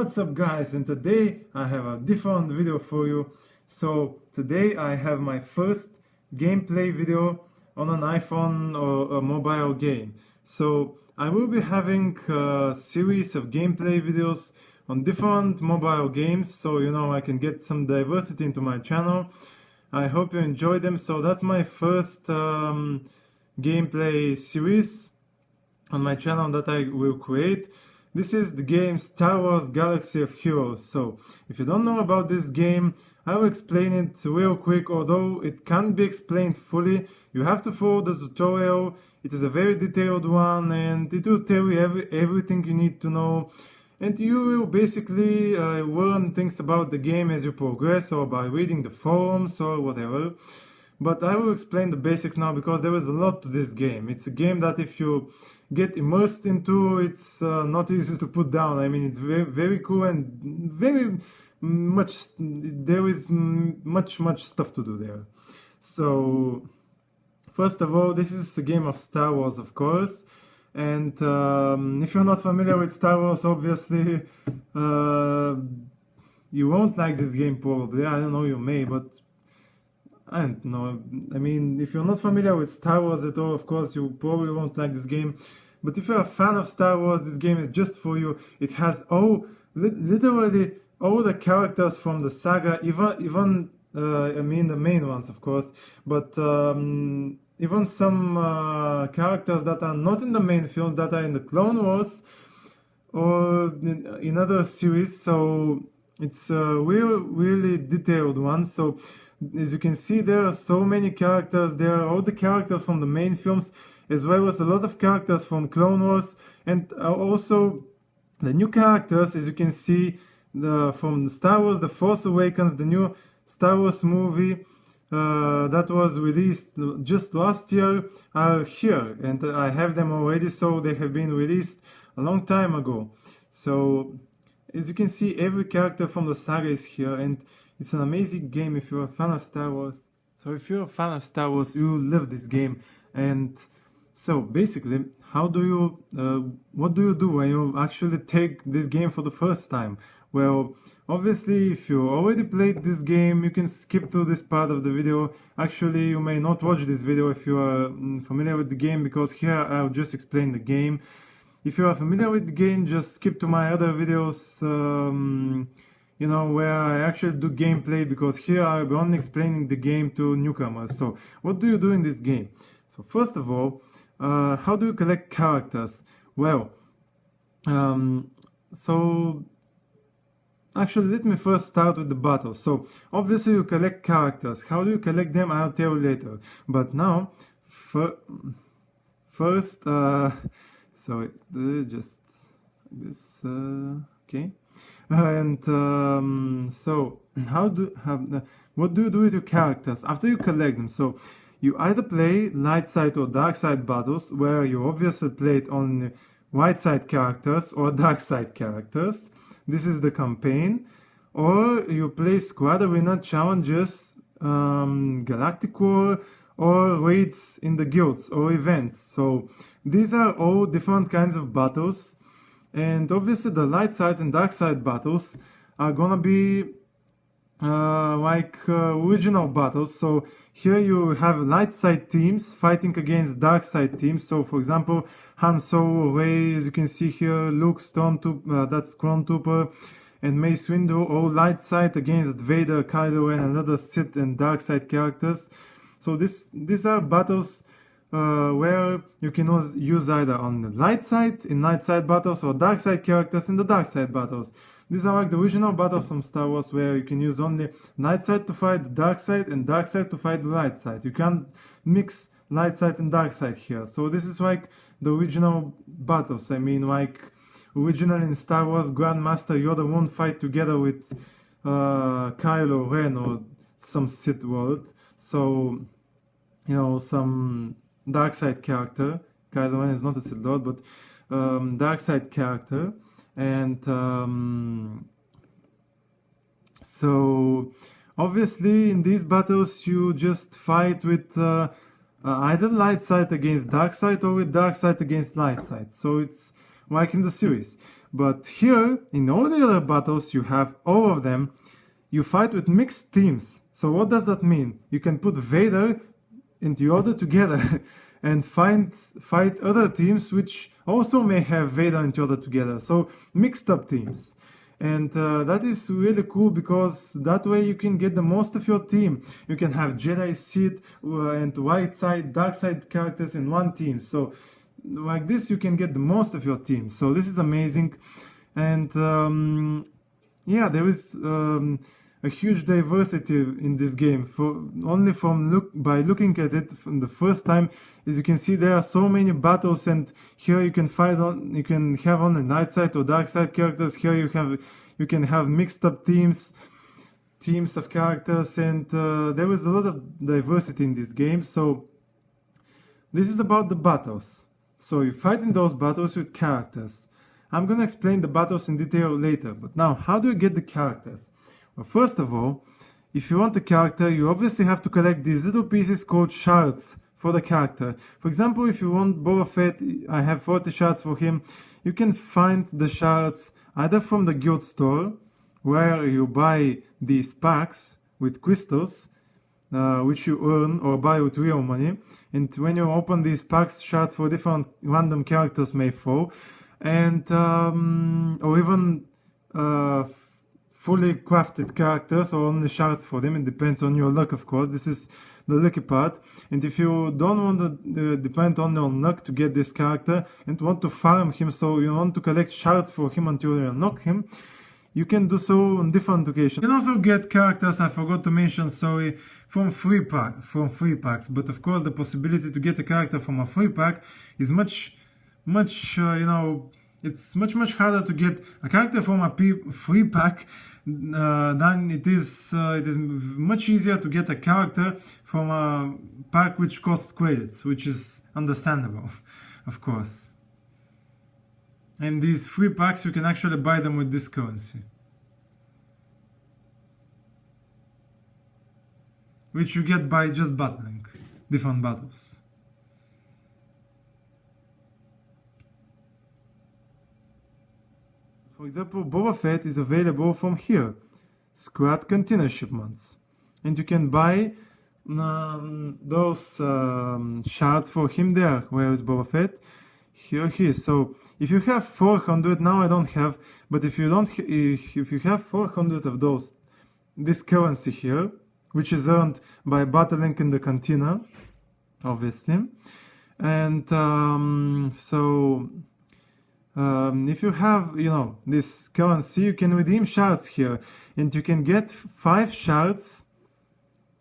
What's up guys, and today I have a different video for you. So today I have my first gameplay video on an iPhone or a mobile game. So I will be having a series of gameplay videos on different mobile games, so I can get some diversity into my channel. I hope you enjoy them. So that's my first gameplay series on my channel that I will create. This is the game Star Wars Galaxy of Heroes. So if you don't know about this game, I will explain it real quick. Although it can't be explained fully, you have to follow the tutorial. It is a very detailed one and it will tell you everything you need to know. And you will basically learn things about the game as you progress, or by reading the forums or whatever. But I will explain the basics now because there is a lot to this game. It's a game that if you get immersed into, it's not easy to put down. I mean, it's very, very cool and very much, there is much stuff to do there. So, first of all, this is a game of Star Wars, of course. And if you're not familiar with Star Wars, obviously, you won't like this game probably. I don't know, you may, but I don't know. I mean, if you're not familiar with Star Wars at all, of course, you probably won't like this game. But if you're a fan of Star Wars, this game is just for you. It has literally all the characters from the saga, even I mean the main ones, of course, but even some characters that are not in the main films, that are in the Clone Wars or in other series. So it's a really detailed one. So as you can see, there are so many characters. There are all the characters from the main films, as well as a lot of characters from Clone Wars, and also the new characters, as you can see, from Star Wars The Force Awakens, the new Star Wars movie that was released just last year, are here, and I have them already, so they have been released a long time ago. So as you can see, every character from the saga is here, and it's an amazing game if you're a fan of Star Wars. So if you're a fan of Star Wars, you will love this game. And so basically, what do you do when you actually take this game for the first time? Well, obviously, if you already played this game, you can skip to this part of the video. Actually, you may not watch this video if you are familiar with the game, because here I'll just explain the game. If you are familiar with the game, just skip to my other videos, where I actually do gameplay, because here I'll be only explaining the game to newcomers. So what do you do in this game? So first of all, how do you collect characters? Well, so actually let me first start with the battle. So obviously you collect characters. How do you collect them? I'll tell you later. But now, first, so just this, okay. And so what do you do with your characters after you collect them? So you either play light side or dark side battles, where you obviously played on white side characters or dark side characters. This is the campaign. Or you play squad arena challenges, galactic war, or raids in the guilds or events. So these are all different kinds of battles. And obviously the light side and dark side battles are gonna be original battles. So here you have light side teams fighting against dark side teams. So for example, Han Solo, Rey, as you can see here, Luke, Stormtrooper, that's Stormtrooper, and Mace Windu, all light side against Vader, Kylo Ren, and other Sith and dark side characters. So these are battles where you can use either on the light side in light side battles, or dark side characters in the dark side battles. These are like the original battles from Star Wars, where you can use only light side to fight the dark side and dark side to fight the light side. You can't mix light side and dark side here. So this is like the original battles. I mean, like originally in Star Wars, Grandmaster Yoda won't fight together with Kylo Ren or some Sith Lord. So, some dark side character. Kylo Ren is not a Sith Lord, but dark side character. And so obviously in these battles you just fight with either light side against dark side, or with dark side against light side. So it's like in the series. But here, in all the other battles, you have all of them. You fight with mixed teams. So what does that mean? You can put Vader and Yoda together and fight other teams which also may have Vader and Yoda together. So mixed up teams. And that is really cool because that way you can get the most of your team. You can have Jedi, Sith, and white side, dark side characters in one team. So like this you can get the most of your team. So this is amazing. And yeah, there is a huge diversity in this game. By looking at it from the first time, as you can see, there are so many battles, and here you can have on the light side or dark side characters. Here you can have mixed up teams of characters, and there is a lot of diversity in this game. So this is about the battles. So you fight in those battles with characters. I'm gonna explain the battles in detail later, but now how do you get the characters? Well, first of all, if you want a character, you obviously have to collect these little pieces called shards for the character. For example, if you want Boba Fett, I have 40 shards for him. You can find the shards either from the guild store, where you buy these packs with crystals, which you earn or buy with real money. And when you open these packs, shards for different random characters may fall. And or even fully crafted characters or only shards for them. It depends on your luck, of course. This is the lucky part. And if you don't want to depend only on luck to get this character and want to farm him, so you want to collect shards for him until you unlock him, you can do so on different occasions. You can also get characters, I forgot to mention, sorry, from free packs. But of course the possibility to get a character from a free pack is much it's much harder to get a character from a free pack than it is much easier to get a character from a pack which costs credits, which is understandable, of course. And these free packs, you can actually buy them with this currency, which you get by just battling different battles. For example, Boba Fett is available from here, Scrat Container Shipments, and you can buy those shards for him there. Where is Boba Fett? Here he is. So if you have 400, now I don't have, but if you have 400 of those, this currency here, which is earned by battling in the cantina, obviously, and if you have, this currency, you can redeem shards here, and you can get 5 shards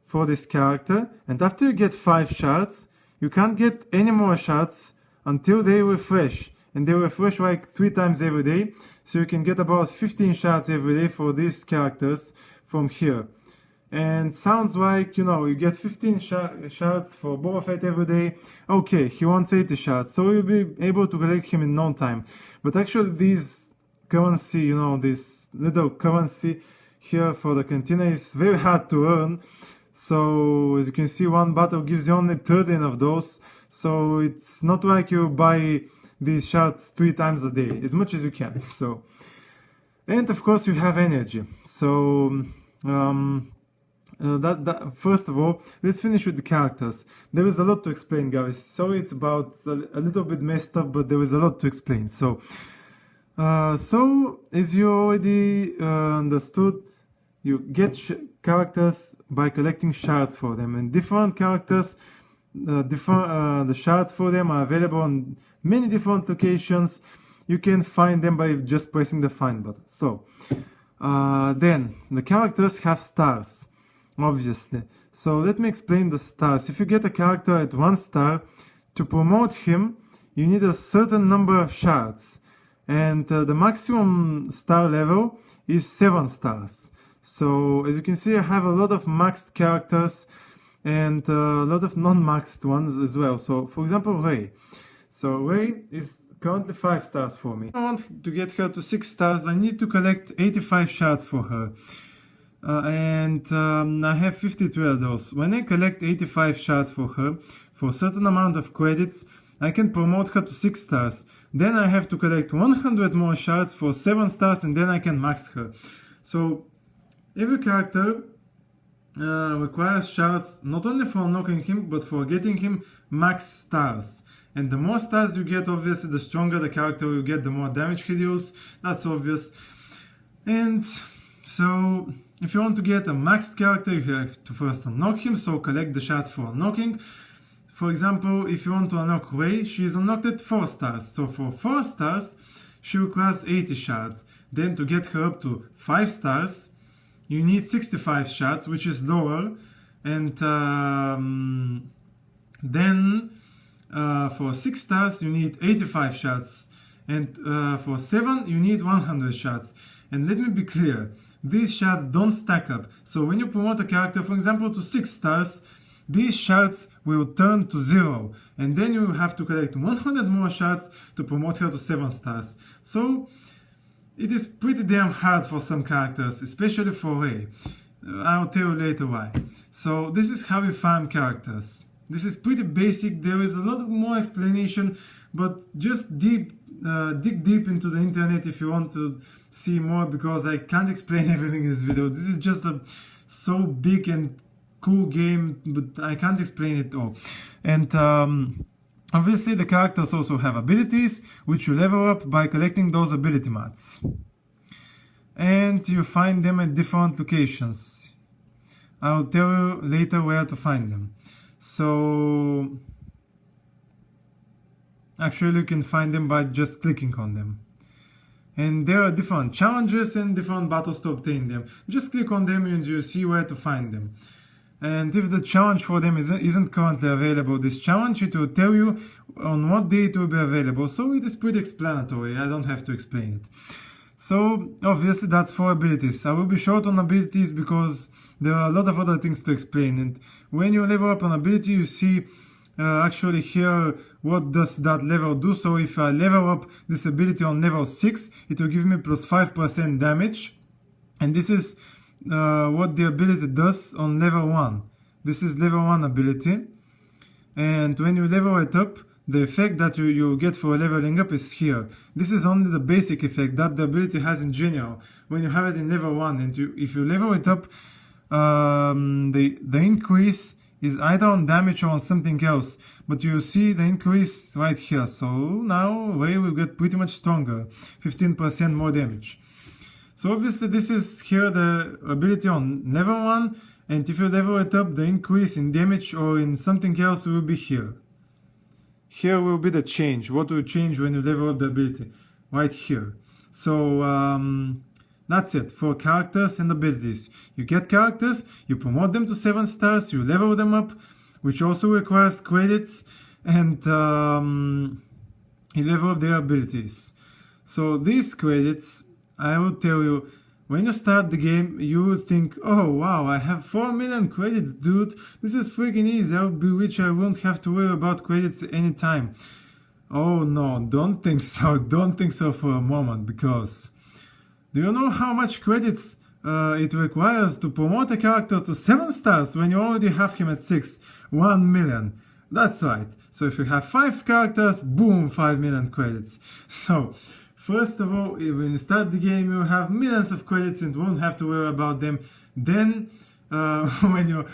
for this character, and after you get 5 shards, you can't get any more shards until they refresh, and they refresh like 3 times every day, so you can get about 15 shards every day for these characters from here. And sounds like, you get 15 shards for Boba Fett every day. Okay, he wants 80 shards, so you'll be able to collect him in no time. But actually this currency, this little currency here for the cantina is very hard to earn. So as you can see, one battle gives you only 13 of those. So it's not like you buy these shards 3 times a day, as much as you can. So, and of course you have energy. So first of all, let's finish with the characters. There is a lot to explain, guys. Sorry, it's about a little bit messed up, but there is a lot to explain. So as you already understood, you get characters by collecting shards for them, and different characters, the shards for them are available on many different locations. You can find them by just pressing the find button. So then the characters have stars, obviously. So let me explain the stars. If you get a character at 1 star, to promote him, you need a certain number of shards, and the maximum star level is 7 stars. So as you can see, I have a lot of maxed characters and a lot of non-maxed ones as well. So for example, Rey. So Rey is currently 5 stars for me. If I want to get her to 6 stars, I need to collect 85 shards for her. I have 53 of those. When I collect 85 shards for her, for a certain amount of credits, I can promote her to 6 stars. Then I have to collect 100 more shards for 7 stars, and then I can max her. So every character requires shards not only for unlocking him, but for getting him max stars. And the more stars you get, obviously, the stronger the character you get, the more damage he deals. That's obvious. And so if you want to get a maxed character, you have to first unlock him, so collect the shards for unlocking. For example, if you want to unlock Rei, she is unlocked at 4 stars. So for 4 stars, she requires 80 shards. Then to get her up to 5 stars, you need 65 shards, which is lower. And then for 6 stars, you need 85 shards. And for 7, you need 100 shards. And let me be clear, these shards don't stack up. So when you promote a character, for example, to 6 stars, these shards will turn to 0. And then you have to collect 100 more shards to promote her to 7 stars. So it is pretty damn hard for some characters, especially for Rei. I'll tell you later why. So this is how you farm characters. This is pretty basic. There is a lot more explanation, but just dig deep into the internet if you want to see more, because I can't explain everything in this video. This is just a so big and cool game, but I can't explain it all. And obviously the characters also have abilities, which you level up by collecting those ability mats. And you find them at different locations. I'll tell you later where to find them. So actually you can find them by just clicking on them. And there are different challenges and different battles to obtain them. Just click on them and you see where to find them. And if the challenge for them isn't currently available, this challenge, it will tell you on what day it will be available. So it is pretty explanatory. I don't have to explain it. So obviously that's for abilities. I will be short on abilities because there are a lot of other things to explain. And when you level up an ability, you see actually here what does that level do. So if I level up this ability on level 6, it will give me plus 5% damage. And this is what the ability does on level 1. This is level 1 ability. And when you level it up, the effect that you get for leveling up is here. This is only the basic effect that the ability has in general. When you have it in level 1 and if you level it up, the increase is either on damage or on something else. But you see the increase right here. So now Rei will get pretty much stronger. 15% more damage. So obviously this is here the ability on level 1, and if you level it up, the increase in damage or in something else will be here. Here will be the change. What will change when you level up the ability? Right here. So that's it for characters and abilities. You get characters, you promote them to 7 stars, you level them up, which also requires credits, and you level up their abilities. So these credits, I will tell you, when you start the game, you will think, oh wow, I have 4 million credits, dude. This is freaking easy. I'll be rich. I won't have to worry about credits anytime. Oh no, don't think so. Don't think so for a moment, because do you know how much credits it requires to promote a character to 7 stars when you already have him at 6? 1 million. That's right. So if you have 5 characters, boom, 5 million credits. So first of all, when you start the game, you have millions of credits and won't have to worry about them. Then, when you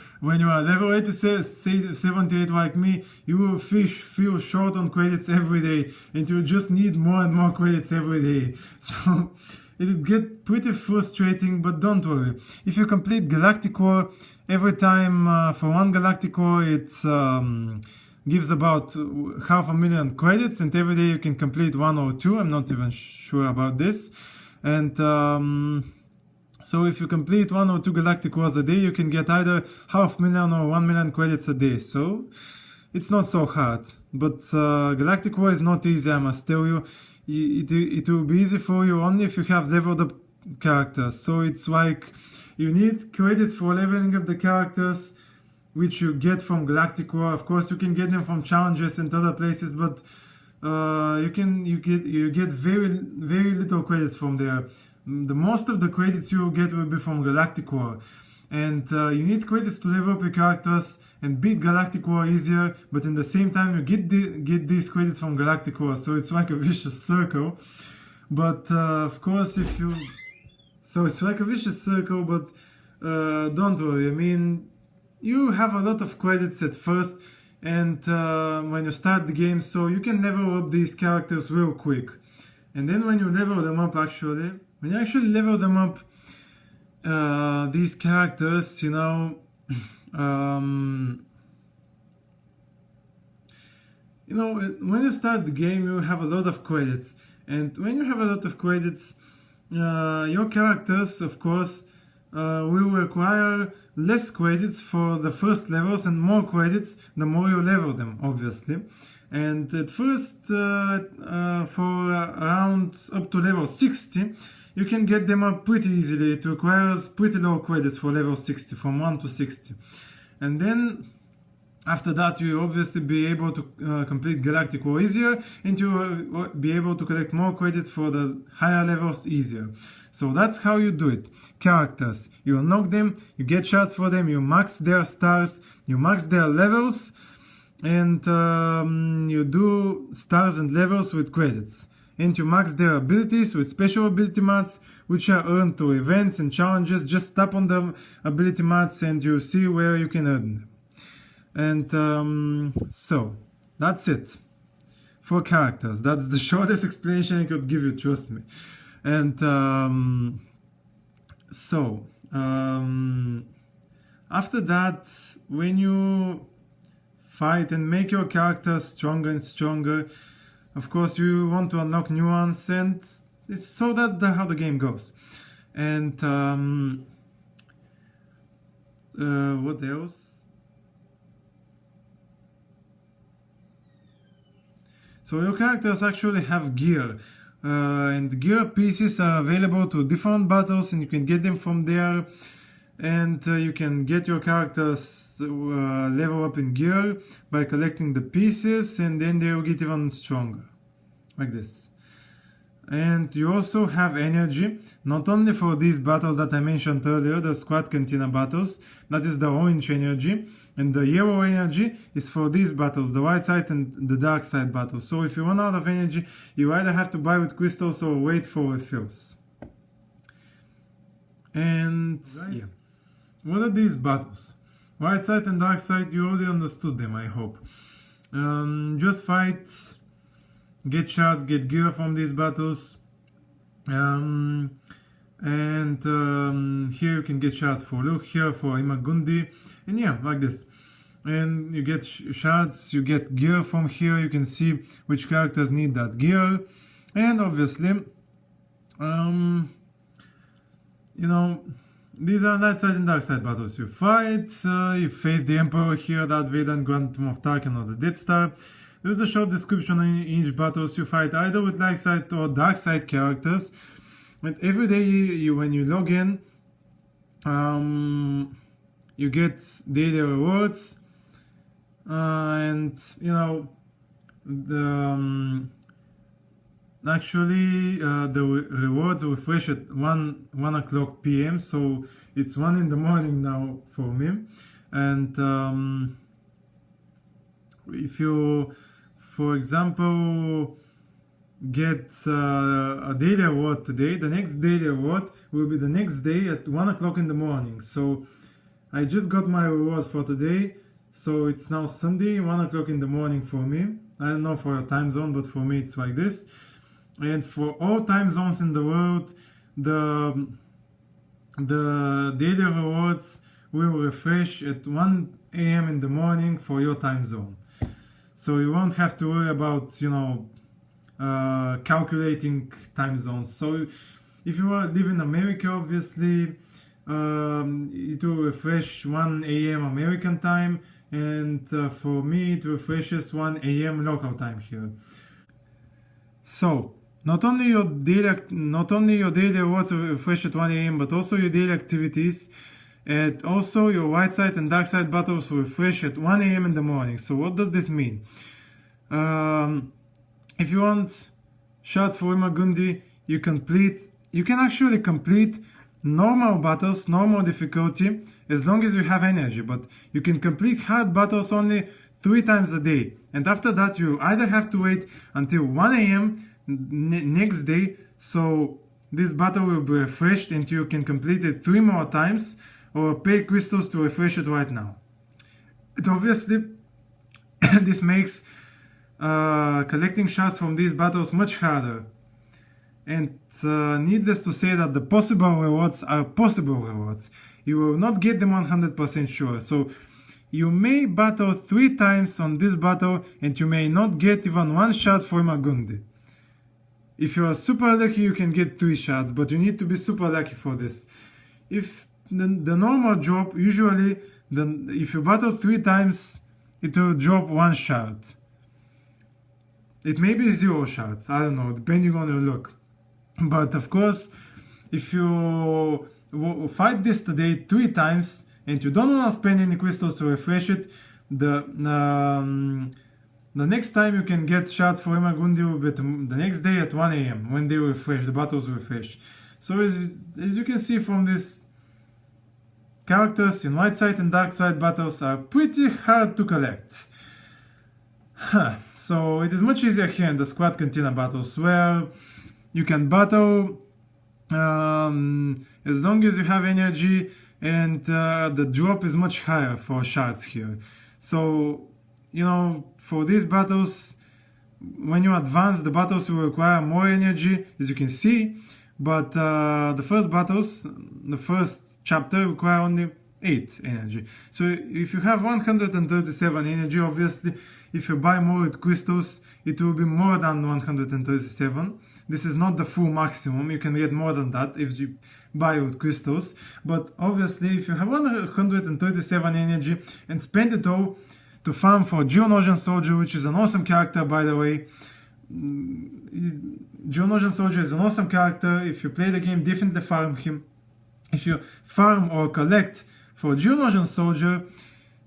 are level 78 like me, you will feel short on credits every day, and you just need more and more credits every day. So it will get pretty frustrating, but don't worry. If you complete Galactic War, every time for one Galactic War, it gives about 500,000 credits, and every day you can complete 1 or 2. I'm not even sure about this. And so if you complete 1 or 2 Galactic Wars a day, you can get either 500,000 or 1 million credits a day. So it's not so hard. But Galactic War is not easy, I must tell you. It will be easy for you only if you have leveled up characters. So it's like you need credits for leveling up the characters, which you get from Galactic War. Of course, you can get them from challenges and other places, but you get very little credits from there. The most of the credits you get will be from Galactic War. and you need credits to level up your characters and beat Galactic War easier, but in the same time you get these credits from Galactic War, so it's like a vicious circle. But of course, it's like a vicious circle, but don't worry, I mean, you have a lot of credits at first, and when you start the game, so you can level up these characters real quick. And then when you level them up, when you actually level them up, these characters, you know, when you start the game, you have a lot of credits, and when you have a lot of credits, your characters, of course, will require less credits for the first levels and more credits the more you level them, obviously. And at first, for around up to level 60, you can get them up pretty easily. It requires pretty low credits for level 60, from 1 to 60. And then after that, you obviously be able to complete Galactic War easier, and you will be able to collect more credits for the higher levels easier. So that's how you do it. Characters, you unlock them, you get shards for them, you max their stars, you max their levels, and you do stars and levels with credits. And you max their abilities with special ability mats, which are earned through events and challenges. Just tap on the ability mats and you see where you can earn them. And so that's it for characters. That's the shortest explanation I could give you, trust me. And after that, when you fight and make your characters stronger and stronger, of course you want to unlock new ones, and that's how the game goes. And what else? So your characters actually have gear, and gear pieces are available to different battles, and you can get them from there. And you can get your characters level up in gear by collecting the pieces, and then they will get even stronger, like this. And you also have energy, not only for these battles that I mentioned earlier, the Squad Cantina battles, that is the orange energy, and the yellow energy is for these battles, the white side and the dark side battles. So if you run out of energy, you either have to buy with crystals or wait for refills. And yeah. What are these battles? White side and dark side, you already understood them, I hope. Just fight, get shards, get gear from these battles. And here you can get shards for Luke, here for Imagundi, and yeah, like this. And you get shards, you get gear from here, you can see which characters need that gear. And obviously, these are light side and dark side battles. You fight, you face the Emperor here, Darth Vader and Grand Moff Tarkin or the Death Star. There's a short description in each battle. You fight either with light side or dark side characters. And every day when you log in, you get daily rewards. Actually, the rewards refresh at 1 o'clock p.m. So it's 1 in the morning now for me. And if you, for example, get a daily reward today, the next daily reward will be the next day at 1 o'clock in the morning. So I just got my reward for today. So it's now Sunday, 1 o'clock in the morning for me. I don't know for your time zone, but for me it's like this. And for all time zones in the world, the daily rewards will refresh at 1 a.m. in the morning for your time zone. So you won't have to worry about, calculating time zones. So if you live in America, obviously, it will refresh 1 a.m. American time, and for me it refreshes 1 a.m. local time here. So not only your daily rewards will refresh at 1 a.m. but also your daily activities, and also your white side and dark side battles will refresh at 1 a.m. in the morning. So what does this mean? If you want shards for Imagundi, you can actually complete normal battles, normal difficulty, as long as you have energy, but you can complete hard battles only 3 times a day. And after that, you either have to wait until 1 a.m. Next day, so this battle will be refreshed and you can complete it 3 more times, or pay crystals to refresh it right now. It obviously, this makes collecting shards from these battles much harder. And needless to say that the possible rewards are possible rewards. You will not get them 100% sure. So you may battle 3 times on this battle and you may not get even 1 shard for Magundi. If you are super lucky, you can get 3 shards, but you need to be super lucky for this. If the normal drop, usually if you battle 3 times, it will drop 1 shard. It may be 0 shards, I don't know, depending on your luck. But of course, if you fight this today 3 times and you don't want to spend any crystals to refresh it, the next time you can get shards for Magundi will be the next day at 1 a.m. when they refresh, the battles refresh. So as you can see from this, characters in white side and dark side battles are pretty hard to collect. So it is much easier here in the squad cantina battles, where you can battle as long as you have energy, and the drop is much higher for shards here. So, you know, for these battles, when you advance, the battles will require more energy, as you can see, but the first battles, the first chapter, require only 8 energy. So if you have 137 energy, obviously, if you buy more with crystals, it will be more than 137. This is not the full maximum, you can get more than that if you buy with crystals. But obviously, if you have 137 energy and spend it all to farm for Geonosian Soldier, which is an awesome character, by the way. Geonosian Soldier is an awesome character. If you play the game, definitely farm him. If you farm or collect for Geonosian Soldier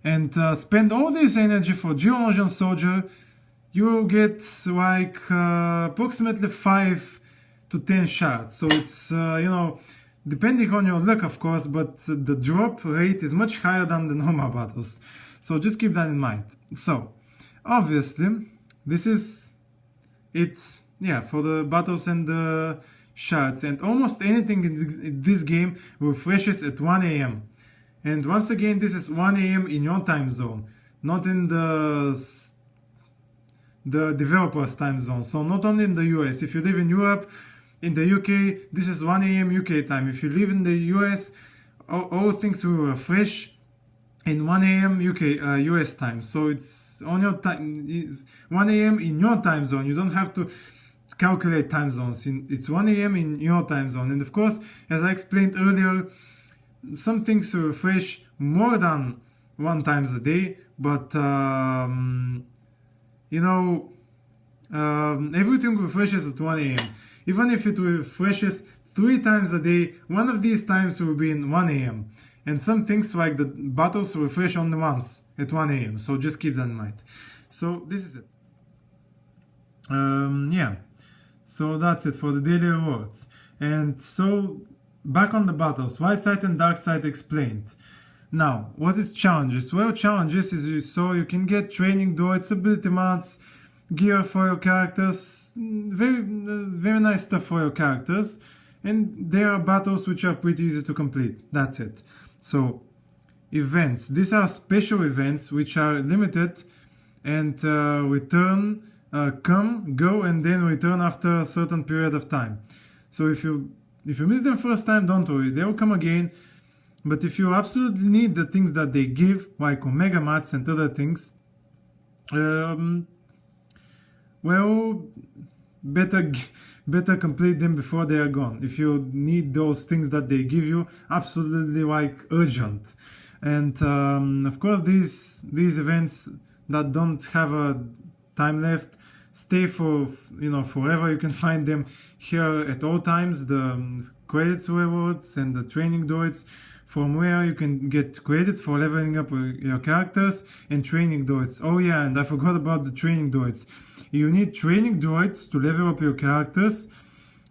and spend all this energy for Geonosian Soldier, you will get like approximately 5 to 10 shards. So it's, you know, depending on your luck, of course, but the drop rate is much higher than the normal battles. So just keep that in mind. So, obviously, this is it, yeah, for the battles and the shards. And almost anything in this game refreshes at 1 a.m. And once again, this is 1 a.m. in your time zone, not in the developer's time zone. So not only in the US. If you live in Europe, in the UK, this is 1 a.m. UK time. If you live in the US, all things will refresh in 1 a.m. US time. So it's on your time, 1 a.m. in your time zone. You don't have to calculate time zones. It's 1 a.m. in your time zone. And of course, as I explained earlier, some things will refresh more than 1 times a day, but you know, everything refreshes at 1 a.m. Even if it refreshes 3 times a day, one of these times will be in 1 a.m. And some things like the battles refresh only once at 1 a.m. So just keep that in mind. So this is it. Yeah. So that's it for the daily rewards. And so back on the battles, white side and dark side explained. Now, what is challenges? Well, challenges is you saw you can get training droids, ability mods, gear for your characters, very nice stuff for your characters, and there are battles which are pretty easy to complete. That's it. So, events. These are special events which are limited and return, come, go, and then return after a certain period of time. So if you miss them first time, don't worry, they will come again. But if you absolutely need the things that they give, like Omega Mats and other things, well, better complete them before they are gone. If you need those things that they give you, absolutely like urgent. And of course, these events that don't have a time left stay for, you know, forever. You can find them here at all times, the credits rewards and the training droids, from where you can get credits for leveling up your characters and training droids. Oh yeah, and I forgot about the training droids. You need training droids to level up your characters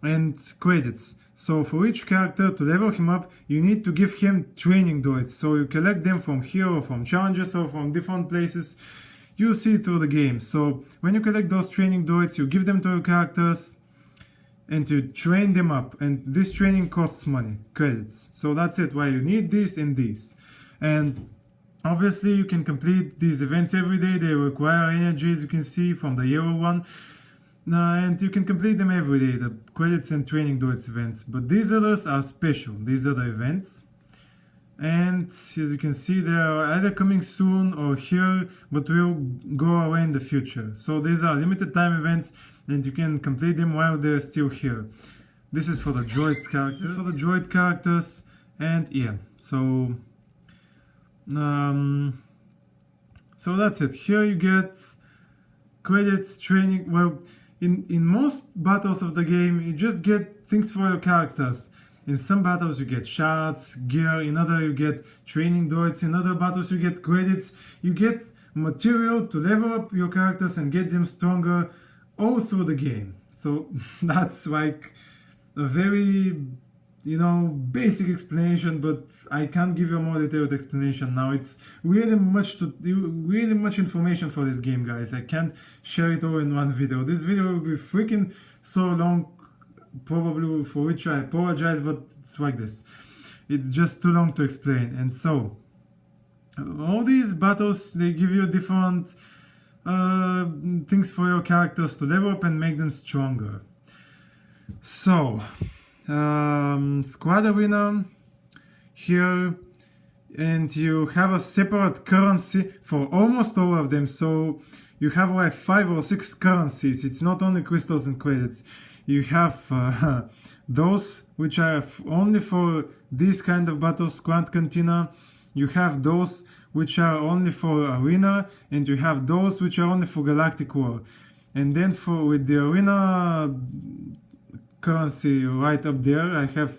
and credits. So for each character, to level him up, you need to give him training droids. So you collect them from here or from challenges or from different places. You see through the game. So when you collect those training droids, you give them to your characters and you train them up. And this training costs money, credits. So that's it, why you need this and this. And obviously you can complete these events every day. They require energy, as you can see from the yellow one. And you can complete them every day, the credits and training droids events. But these others are special. These are the events. And as you can see, they are either coming soon or here, but will go away in the future. So these are limited time events, and you can complete them while they're still here. This is for the droid characters. And yeah, so that's it. Here you get credits, training. Well, in most battles of the game, you just get things for your characters. In some battles you get shards, gear, in other you get training droids, in other battles you get credits, you get material to level up your characters and get them stronger all through the game. So that's like a very, basic explanation, but I can't give you a more detailed explanation now. It's really much information for this game, guys. I can't share it all in one video. This video will be freaking so long, probably, for which I apologize, but it's like this. It's just too long to explain. And so all these battles, they give you different things for your characters to level up and make them stronger. So squad arena here, and you have a separate currency for almost all of them. So you have like 5 or 6 currencies. It's not only crystals and credits. You have those which are only for this kind of battles, Squad Cantina. You have those which are only for arena, and you have those which are only for Galactic War. And then with the arena currency right up there, I have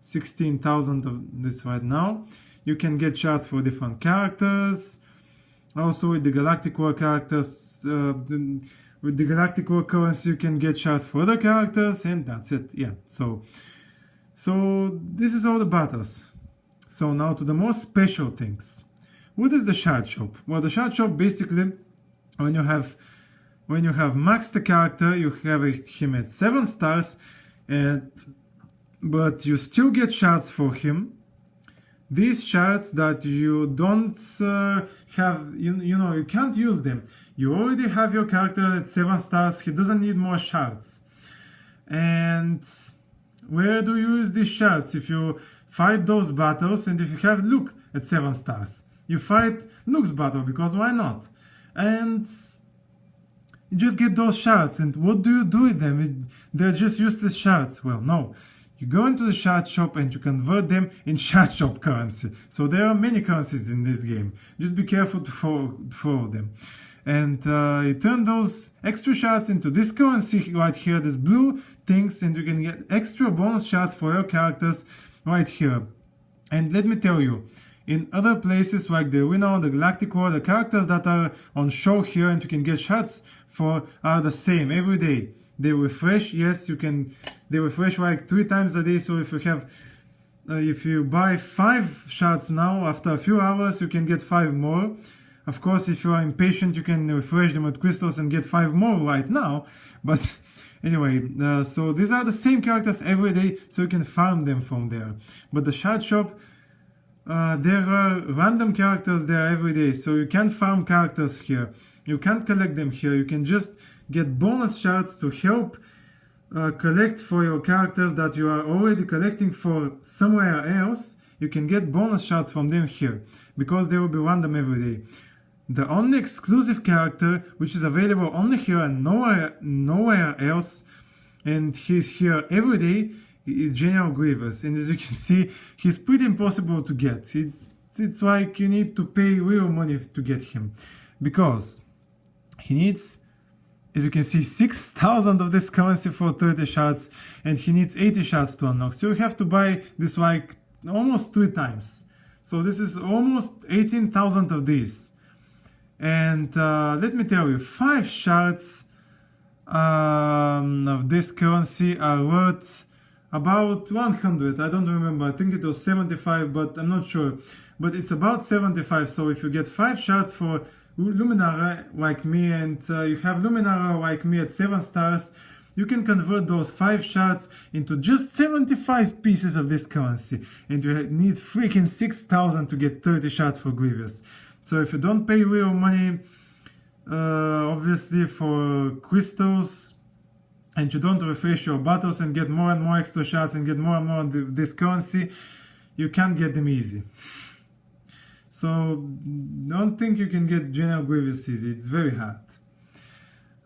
16,000 of this right now. You can get shards for different characters. Also with the Galactic War characters, with the Galactic War currency, you can get shards for other characters, and that's it. Yeah, so this is all the battles. So now to the more special things. What is the shard shop? Well, the shard shop, basically, when you have maxed the character, you have him at 7 stars, but you still get shards for him. These shards that you don't have, you can't use them. You already have your character at 7 stars, he doesn't need more shards. And where do you use these shards? If you fight those battles, and if you have Luke at 7 stars, you fight Luke's battle, because why not? And you just get those shards, and what do you do with them? They're just useless shards. Well, no. You go into the shard shop and you convert them in shard shop currency. So there are many currencies in this game. Just be careful to follow them. And you turn those extra shards into this currency right here, these blue things, and you can get extra bonus shards for your characters right here. And let me tell you, in other places like the arena or the Galactic War, the characters that are on show here and you can get shards for are the same every day. They refresh, yes, they refresh like 3 times a day. So if you buy 5 shards now, after a few hours you can get 5 more. Of course, if you are impatient, you can refresh them with crystals and get 5 more right now. But anyway, so these are the same characters every day, so you can farm them from there. But the shard shop, there are random characters there every day, so you can't farm characters here. You can't collect them here. You can just get bonus shards to help collect for your characters that you are already collecting for somewhere else. You can get bonus shards from them here, because they will be random every day. The only exclusive character which is available only here and nowhere else, and he's here every day, is General Grievous. And as you can see, he's pretty impossible to get. It's like you need to pay real money to get him, because he needs, as you can see, 6,000 of this currency for 30 shards, and he needs 80 shards to unlock. So you have to buy this like almost 3 times. So this is almost 18,000 of these. And let me tell you, 5 shards of this currency are worth about 100. I don't remember. I think it was 75, but I'm not sure. But it's about 75. So if you get 5 shards for Luminara like me, and you have Luminara like me at 7 stars, you can convert those 5 shards into just 75 pieces of this currency. And you need freaking 6,000 to get 30 shards for Grievous. So if you don't pay real money, obviously for crystals, and you don't refresh your battles and get more and more extra shards and get more and more of this currency, you can't get them easy. So don't think you can get General Grievous easy. It's very hard.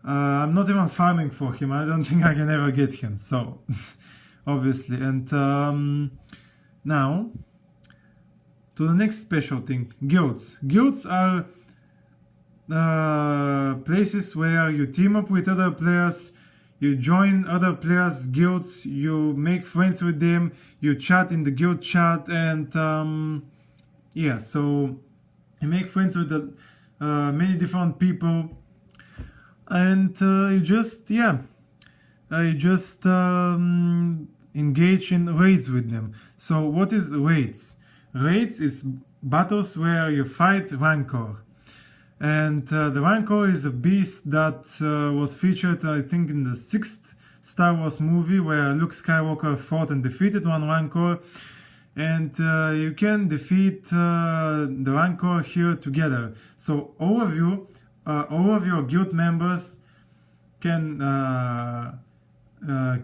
I'm not even farming for him. I don't think I can ever get him. So obviously. And now to the next special thing. Guilds. Guilds are places where you team up with other players, you join other players' guilds, you make friends with them, you chat in the guild chat, and yeah, so you make friends with many different people, and you just engage in raids with them. So what is raids? Raids is battles where you fight Rancor. And the Rancor is a beast that was featured, I think, in the 6th Star Wars movie, where Luke Skywalker fought and defeated one Rancor. And you can defeat the Rancor here together. So all of your guild members can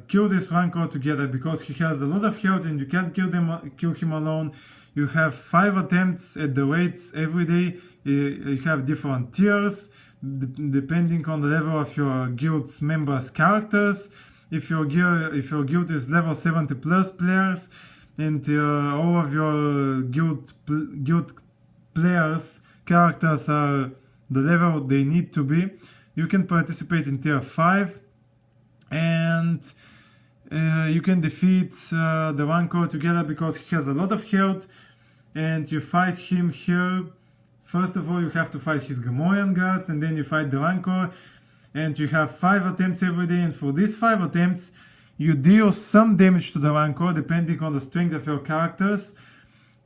kill this Rancor together, because he has a lot of health and you can't kill him alone. You have 5 attempts at the raids every day. You have different tiers depending on the level of your guild's members' characters. If your guild is level 70 plus players, and all of your guild players' characters are the level they need to be, you can participate in tier 5, and you can defeat the Rancor together because he has a lot of health, and you fight him here. First of all, you have to fight his Gamorrean guards, and then you fight the Rancor, and you have 5 attempts every day, and for these 5 attempts you deal some damage to the Rancor depending on the strength of your characters,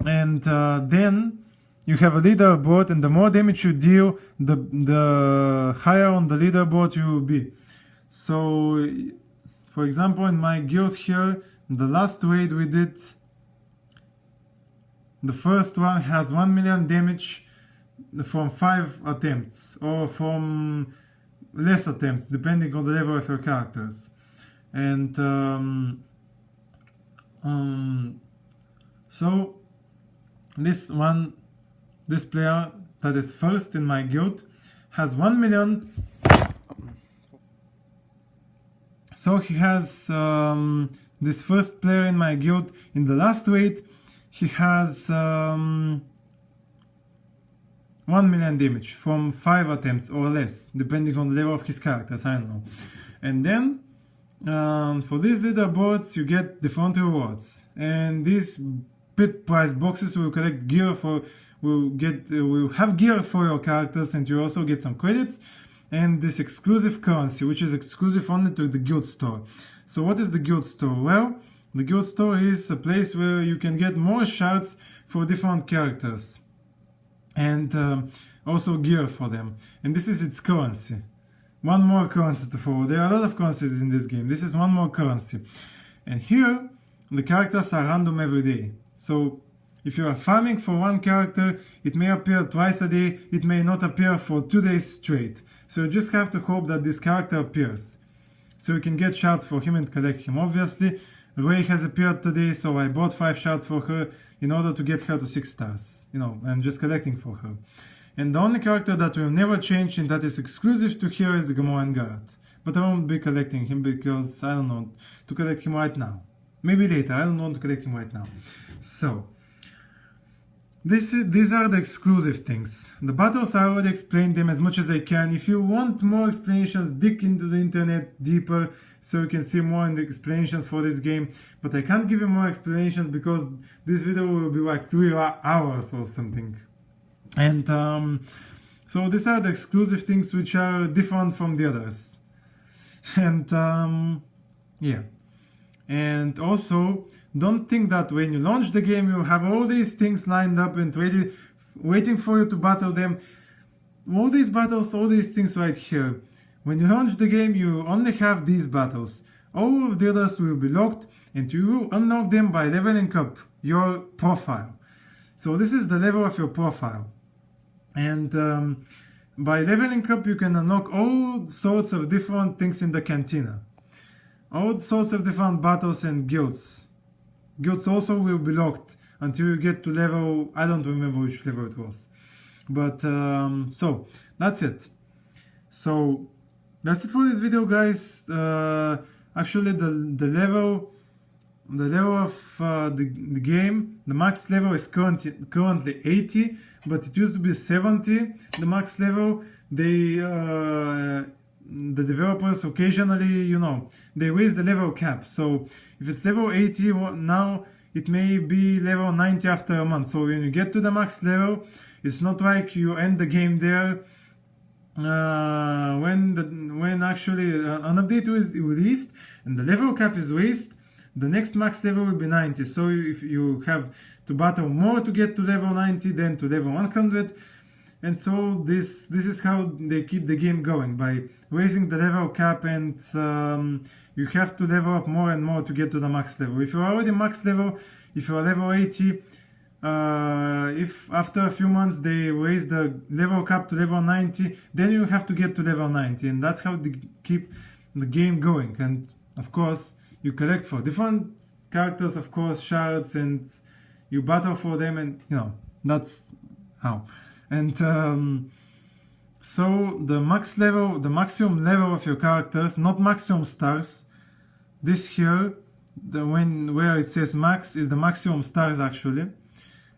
and then you have a leaderboard, and the more damage you deal, the higher on the leaderboard you will be. So for example, in my guild here, the last raid we did, the first one has 1 million damage from 5 attempts, or from less attempts, depending on the level of your characters. And so this player that is first in my guild has 1 million. So he has this first player in my guild, in the last raid, he has 1 million damage from 5 attempts or less, depending on the level of his characters, I don't know. And then for these leaderboards you get different rewards, and these pit prize boxes will collect gear for, will have gear for your characters, and you also get some credits, and this exclusive currency, which is exclusive only to the guild store. So what is the guild store? Well, the guild store is a place where you can get more shards for different characters, and also gear for them, and this is its currency. One more currency to follow. There are a lot of currencies in this game. This is one more currency, and here the characters are random every day. So if you are farming for one character, it may appear twice a day, it may not appear for 2 days straight. So you just have to hope that this character appears, so you can get shards for him and collect him. Obviously Rey has appeared today, so I bought 5 shards for her in order to get her to 6 stars. You know, I'm just collecting for her. And the only character that will never change and that is exclusive to her is the Gamorrean guard. But I won't be collecting him because I don't want to collect him right now. Maybe later, I don't want to collect him right now. So these are the exclusive things. The battles, I already explained them as much as I can. If you want more explanations, dig into the internet deeper so you can see more in the explanations for this game. But I can't give you more explanations because this video will be like 3 hours or something. And so these are the exclusive things which are different from the others. And yeah. And also, don't think that when you launch the game you have all these things lined up and ready, waiting for you to battle them. All these battles, all these things right here. When you launch the game, you only have these battles. All of the others will be locked, and you unlock them by leveling up your profile. So this is the level of your profile. And by leveling up, you can unlock all sorts of different things in the cantina. All sorts of different battles and guilds. Guilds also will be locked until you get to level, I don't remember which level it was. But so that's it. So that's it for this video, guys. Actually, the level of the game, the max level is currently 80, but it used to be 70. The max level, the developers occasionally, they raise the level cap. So if it's level 80 now, it may be level 90 after a month. So when you get to the max level, it's not like you end the game there. When actually an update is released and the level cap is raised, the next max level will be 90. So if you have to battle more to get to level 90 than to level 100. And so this is how they keep the game going, by raising the level cap, and you have to level up more and more to get to the max level. If you're already max level, if you're level 80, if after a few months they raise the level cap to level 90, then you have to get to level 90, and that's how they keep the game going. And of course, you collect for different characters, of course, shards, and you battle for them, and that's how. And so the maximum level of your characters, not maximum stars. This here, where it says max, is the maximum stars actually,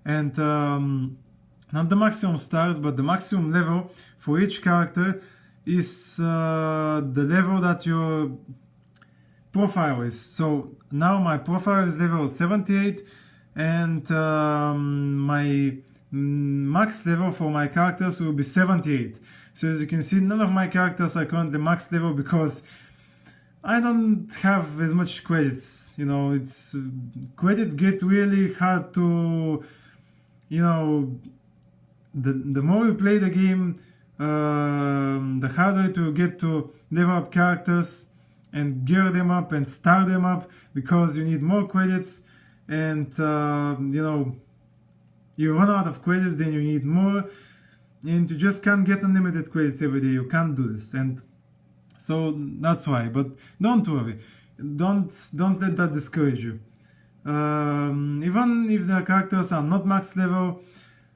and not the maximum stars, but the maximum level for each character is the level that your profile is. So now my profile is level 78, and my max level for my characters will be 78. So as you can see, none of my characters are currently max level because I don't have as much credits. It's credits get really hard to, the more you play the game, the harder to get to level up characters and gear them up and star them up, because you need more credits, and you run out of credits, then you need more, and you just can't get unlimited credits every day. You can't do this, and so that's why. But don't worry, don't let that discourage you. Even if the characters are not max level,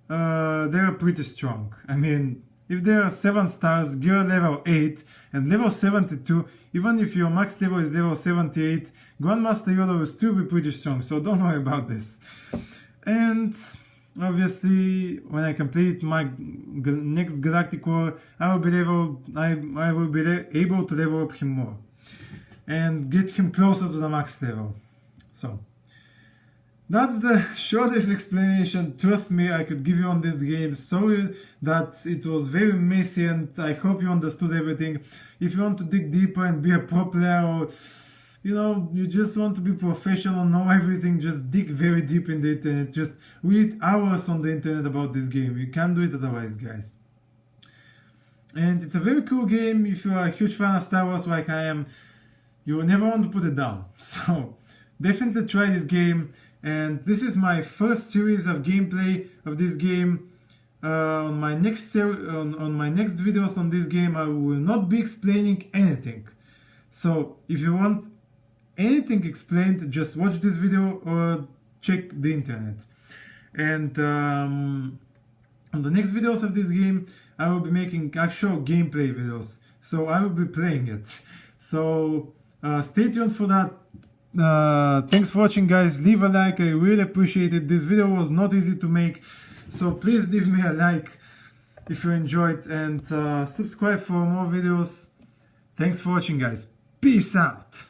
they are pretty strong. I mean, if there are 7 stars, gear level 8 and level 72, even if your max level is level 78, Grandmaster Yoda will still be pretty strong, so don't worry about this. And obviously, when I complete my next Galactic War, I will be able to level up him more and get him closer to the max level. So that's the shortest explanation, trust me, I could give you on this game. Sorry that it was very messy, and I hope you understood everything. If you want to dig deeper and be a pro player, or you just want to be professional, know everything, just dig very deep in the internet, just read hours on the internet about this game. You can't do it otherwise, guys. And it's a very cool game. If you are a huge fan of Star Wars like I am, you will never want to put it down. So definitely try this game. And this is my first series of gameplay of this game. On my next videos on this game, I will not be explaining anything. So if you want anything explained, just watch this video or check the internet. And on the next videos of this game, I will be making actual gameplay videos, so I will be playing it. So stay tuned for that. Thanks for watching, guys. Leave a like, I really appreciate it. This video was not easy to make, so please leave me a like if you enjoyed, and subscribe for more videos. Thanks for watching, guys. Peace out.